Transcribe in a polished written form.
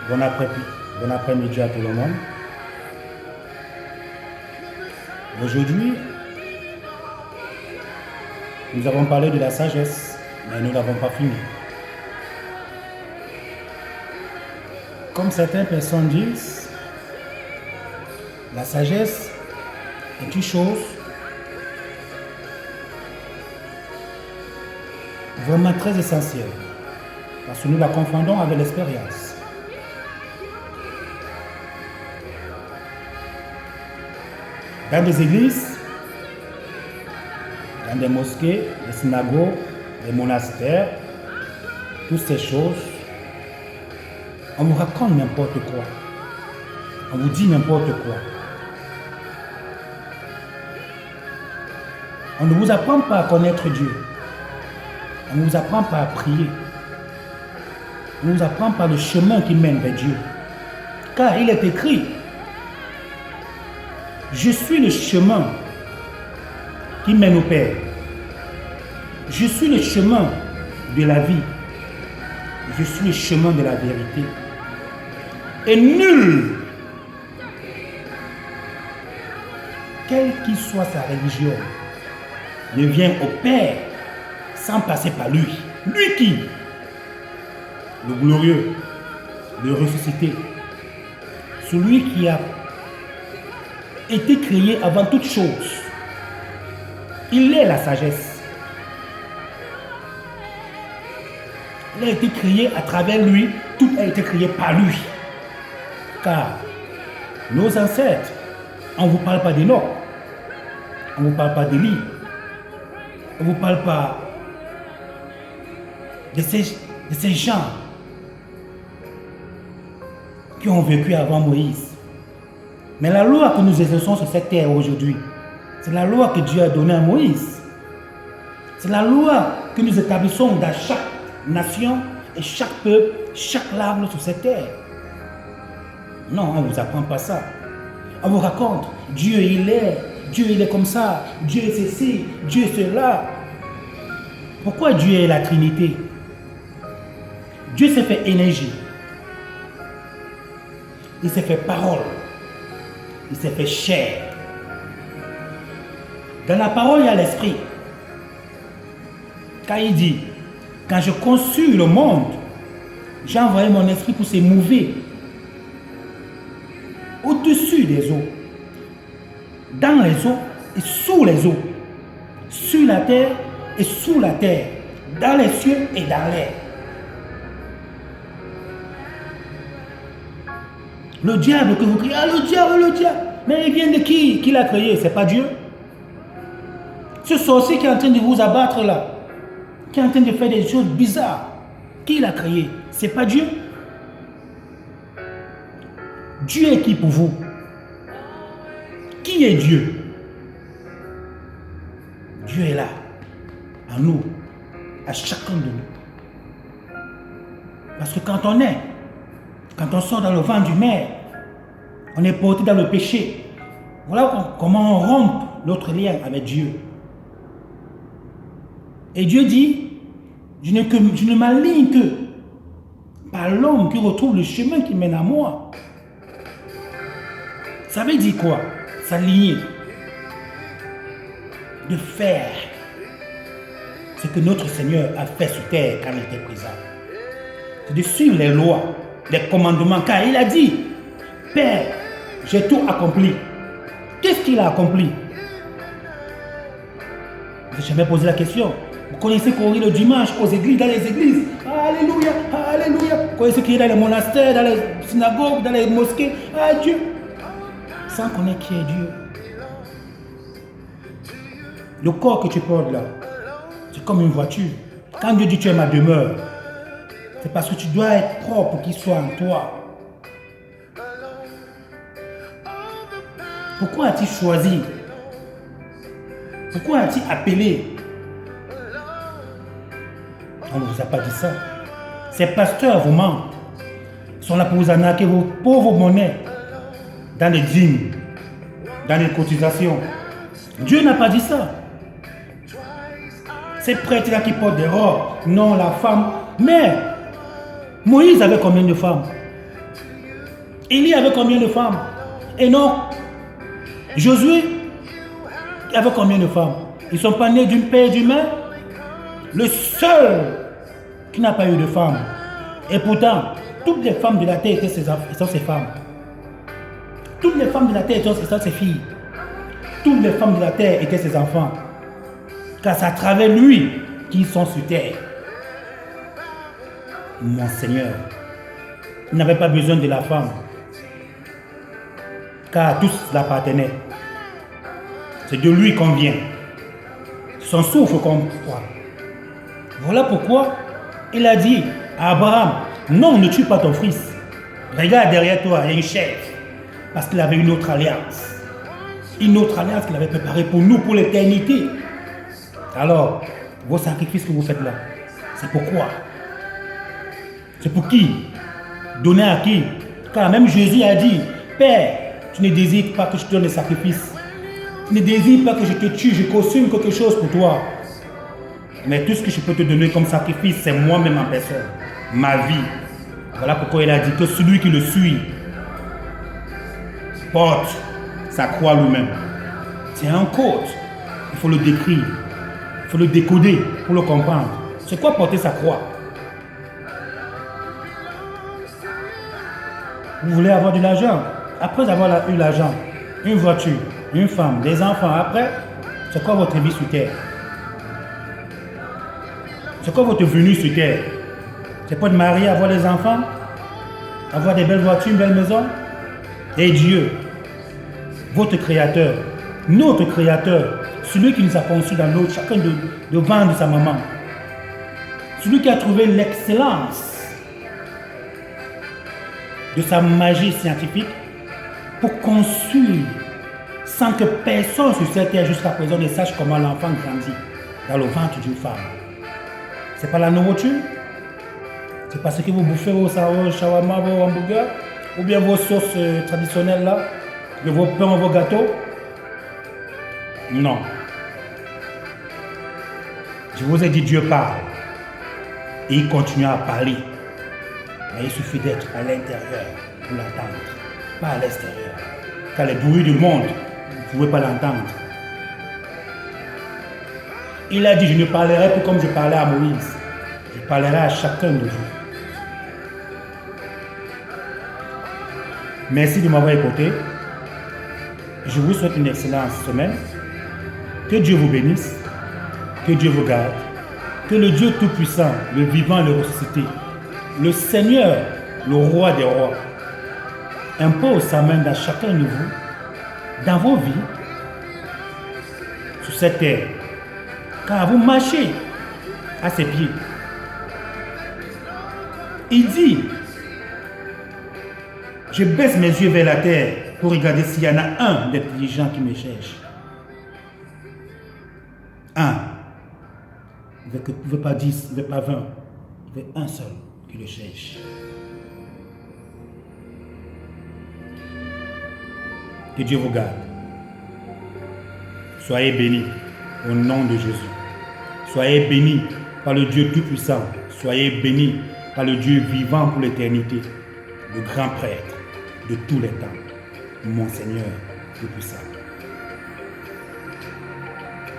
Bon après-midi à tout le monde. Aujourd'hui, nous avons parlé de la sagesse, mais nous n'avons pas fini. Comme certaines personnes disent, la sagesse est une chose vraiment très essentielle, parce que nous la confondons avec l'expérience. Dans des églises, dans des mosquées, des synagogues, des monastères, toutes ces choses, on vous raconte n'importe quoi. On vous dit n'importe quoi. On ne vous apprend pas à connaître Dieu. On ne vous apprend pas à prier. On ne vous apprend pas le chemin qui mène vers Dieu. Car il est écrit, je suis le chemin qui mène au Père. Je suis le chemin de la vie. Je suis le chemin de la vérité. Et nul, quelle qu'il soit sa religion, ne vient au Père sans passer par lui. Lui qui? Le glorieux, le ressuscité, celui qui a été créé avant toute chose. Il est la sagesse. Il a été créé à travers lui, tout a été créé par lui. Car nos ancêtres, on ne vous parle pas d'Enoch, on ne vous parle pas d'Élie, on ne vous parle pas de ces gens qui ont vécu avant Moïse. Mais la loi que nous exerçons sur cette terre aujourd'hui, c'est la loi que Dieu a donnée à Moïse. C'est la loi que nous établissons dans chaque nation et chaque peuple, chaque langue sur cette terre. Non, on ne vous apprend pas ça. On vous raconte, Dieu il est comme ça, Dieu est ceci, Dieu est cela. Pourquoi Dieu est la Trinité? Dieu s'est fait énergie. Il s'est fait parole. Il s'est fait chair. Dans la parole, il y a l'esprit. Quand il dit, quand je conçus le monde, j'ai envoyé mon esprit pour se mouver au-dessus des eaux, dans les eaux et sous les eaux, sur la terre et sous la terre, dans les cieux et dans l'air. Le diable que vous criez, ah le diable, mais il vient de qui? Qui l'a créé? C'est pas Dieu. Ce sorcier qui est en train de vous abattre là, qui est en train de faire des choses bizarres, qui l'a créé? C'est pas Dieu. Dieu est qui pour vous? Qui est Dieu? Dieu est là, en nous, à chacun de nous. Parce que quand on sort dans le vent du mer, on est porté dans le péché. Voilà comment on rompt notre lien avec Dieu. Et Dieu dit, je ne m'aligne que par l'homme qui retrouve le chemin qui mène à moi. Ça veut dire quoi? S'aligner. De faire ce que notre Seigneur a fait sur terre quand il était présent. C'est de suivre les lois, les commandements, car il a dit, Père, j'ai tout accompli. Qu'est-ce qu'il a accompli? Vous n'avez jamais posé la question. Vous connaissez qu'on rit le dimanche aux églises, dans les églises. Alléluia, alléluia. Vous connaissez qu'il est dans les monastères, dans les synagogues, dans les mosquées. Ah Dieu. Sans connaître qui est Dieu. Le corps que tu portes là, c'est comme une voiture. Quand Dieu dit tu es ma demeure, c'est parce que tu dois être propre pour qu'il soit en toi. Pourquoi as-tu choisi? Pourquoi as-tu appelé? On ne vous a pas dit ça. Ces pasteurs vous mentent. Ils sont là pour vous arnaquer vos pauvres monnaies dans les dîmes, dans les cotisations. Dieu n'a pas dit ça. Ces prêtres-là qui portent des robes, non, la femme. Mais Moïse avait combien de femmes? Élie avait combien de femmes? Et non, Josué avait combien de femmes? Ils ne sont pas nés d'une paix et d'une mère. Le seul qui n'a pas eu de femme. Et pourtant, toutes les femmes de la terre étaient ses femmes. Toutes les femmes de la terre étaient ses filles. Toutes les femmes de la terre étaient ses enfants. Car c'est à travers lui qu'ils sont sur terre. Mon Seigneur, il n'avait pas besoin de la femme. Car à tous l'appartenait. C'est de lui qu'on vient. Son souffle qu'on croit. Voilà pourquoi il a dit à Abraham, non, ne tue pas ton fils. Regarde derrière toi, il y a une chèvre. Parce qu'il avait une autre alliance. Une autre alliance qu'il avait préparée pour nous, pour l'éternité. Alors, vos sacrifices que vous faites là, c'est pourquoi? C'est pour qui? Donner à qui? Car même Jésus a dit, Père, tu ne désires pas que je te donne des sacrifices. Tu ne désires pas que je te tue, je consume quelque chose pour toi. Mais tout ce que je peux te donner comme sacrifice, c'est moi-même en personne. Ma vie. Voilà pourquoi il a dit que celui qui le suit porte sa croix lui-même. C'est un code. Il faut le décrire. Il faut le décoder pour le comprendre. C'est quoi porter sa croix? Vous voulez avoir de l'argent? Après avoir eu l'argent, une voiture, une femme, des enfants, après, c'est quoi votre vie sur terre? C'est quoi votre venue sur terre? C'est pas de marier, avoir des enfants, avoir des belles voitures, une belle maison? Et Dieu, votre Créateur, notre Créateur, celui qui nous a conçus dans l'autre, chacun de ventre de sa maman, celui qui a trouvé l'excellence de sa magie scientifique pour construire sans que personne sur cette terre jusqu'à présent ne sache comment l'enfant grandit dans le ventre d'une femme. C'est pas la nourriture? C'est parce que vous bouffez vos shawarma, vos hamburgers, ou bien vos sauces traditionnelles là, vos pains, vos gâteaux? Non. Je vous ai dit, Dieu parle. Et il continue à parler. Mais il suffit d'être à l'intérieur pour l'entendre, pas à l'extérieur. Car les bruits du monde, vous ne pouvez pas l'entendre. Il a dit, je ne parlerai pas comme je parlais à Moïse. Je parlerai à chacun de vous. Merci de m'avoir écouté. Je vous souhaite une excellente semaine. Que Dieu vous bénisse. Que Dieu vous garde. Que le Dieu Tout-Puissant, le vivant et le ressuscité, le Seigneur, le Roi des rois, impose sa main dans chacun de vous, dans vos vies, sur cette terre. Car vous marchez à ses pieds. Il dit, je baisse mes yeux vers la terre pour regarder s'il y en a un d'intelligent qui me cherche. Un. Il ne veut pas 10, il ne veut pas 20. Il veut un seul qui le cherche. Que Dieu vous garde. Soyez bénis au nom de Jésus. Soyez bénis par le Dieu Tout-Puissant. Soyez bénis par le Dieu vivant pour l'éternité. Le grand prêtre de tous les temps. Mon Seigneur Tout-Puissant.